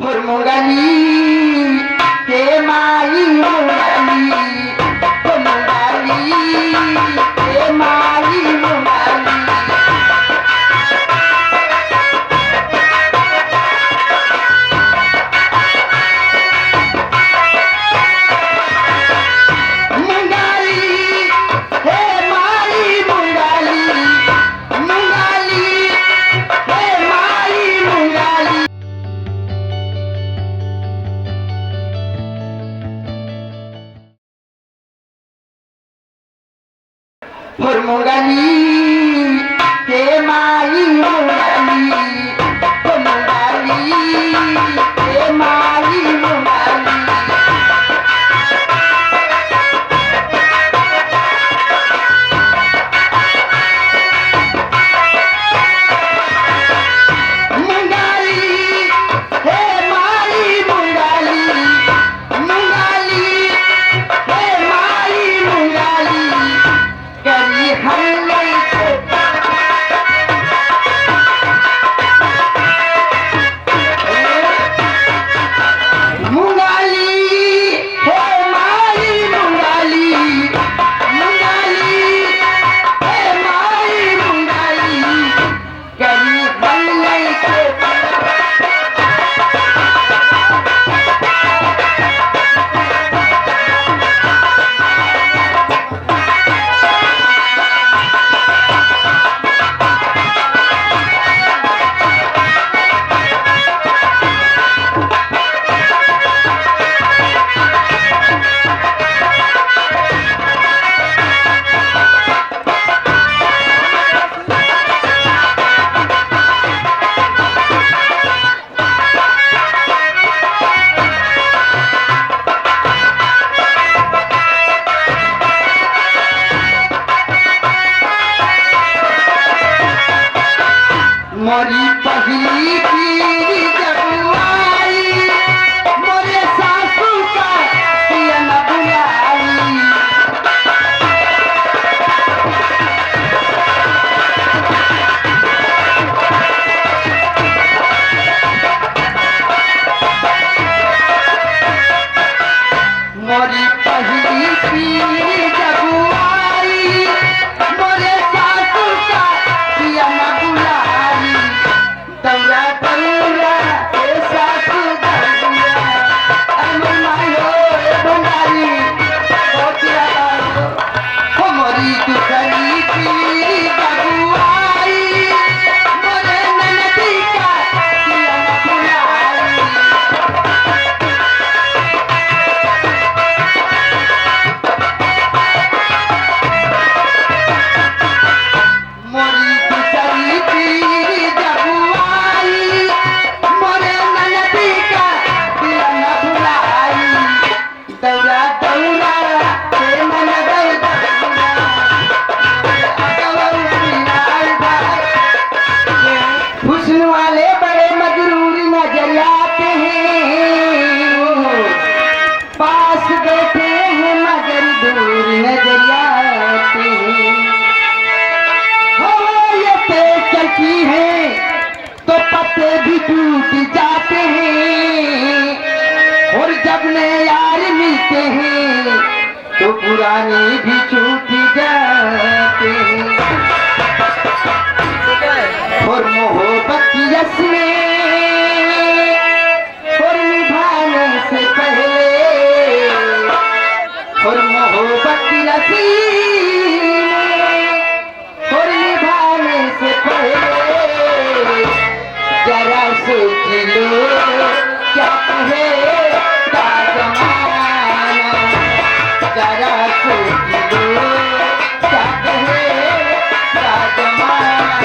मुंगाली के माई मुंगाली के माई मुंगाली मुंगाली के माई मुंगाली के माई मुंगाली मोरी पहली पीरी जब आई मोरे सासू का पिया न बुलाई मोरी पहली पीरी जब आई मोरे सासू का पिया न बुलाई दौरा दौरा सासू दौरा अमर मायो बंगाली हमारी दूसरी पीरी बबुआई मोरे ननदी का पिया न बुलाई मोरी दूसरी पीरी जबुआई मोरे ननदी का पिया न बुलाई दौरा दौरा के मन हुस्न वाले बड़े मजरूर नजर आते हैं पास बैठे हैं मगर दूर नजर आते हैं चलती है तो पत्ते भी टूट जाते हैं और जब नए यार मिलते हैं तो पुराने भी छूट जाते हैं और मोहब्बत की रस्में और निभाने से पहले और मोहब्बत की रस्में और निभाने से पहले जरा सोच लो क्या कहेगा ज़माना जरा सोच लो क्या कहेगा ज़माना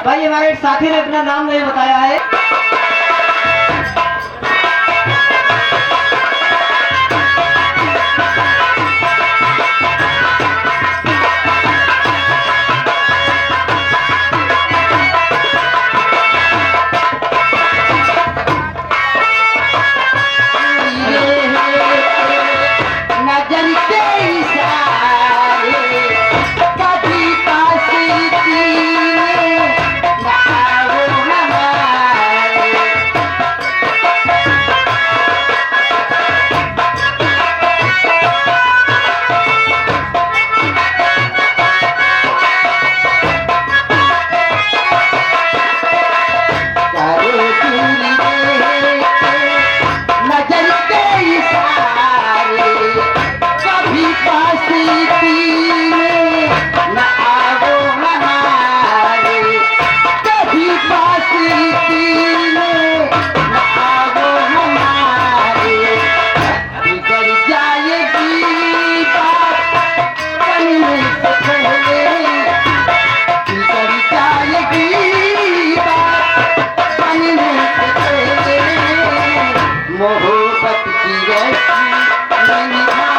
भाई हमारे एक साथी ने अपना नाम नहीं बताया है। नजर के इशारे कभी पास तीने ना आओ हमारे। करो दूरी नजर के इशारे कभी पास तीने न आओ हमारे। कभी पास तीने न आओ हमारे। बिगड़ जाएगी बात बनने से पहले। बिगड़ जाएगी बात बनने से पहले। मोहब्बत की रस्सी में निभा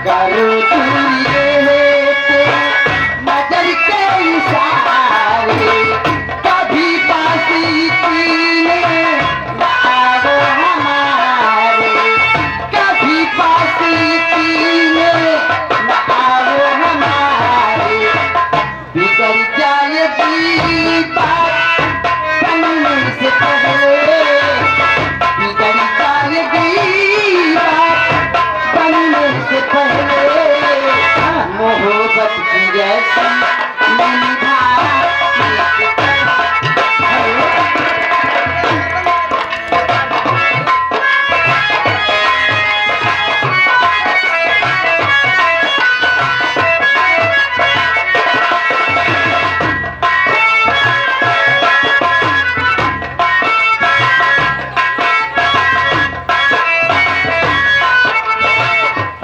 करो दूरी रहते नजर के इशारे कभी पास तीने न आओ हमारे। कभी पास तीने न आओ हमारे। बिगड़ जाएगी बात बनने से पहले। बिगड़ जाएगी बात बनने से पहले। मोहब्बत की रस्सी में निभा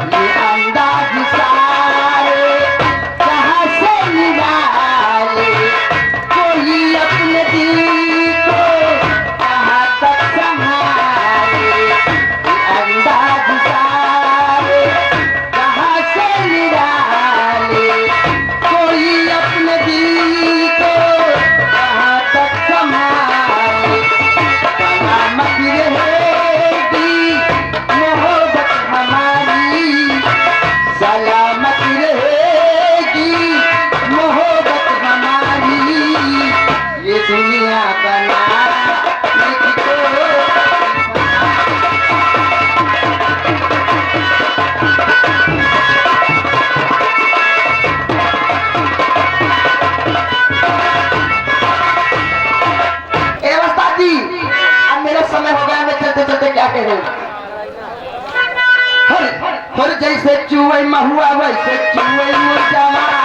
ये अंदाज सारे कहाँ से निराले। कोई अपने दिल को कहाँ तक संभाले। ये अंदाज सारे कहाँ से निराले। कोई अपने दिल को कहाँ तक संभाले। सलामत रहेगी मोहब्बत हमारी। सलामत रहेगी मोहब्बत हमारी। ये दुनिया बना लिखो। ए उस्ताद जी, अब मेरा समय हो गया, मैं चलते चलते क्या कह रहे हूँ। हर जैसे चूहे महुआ वैसे चूहे मुर्जावा।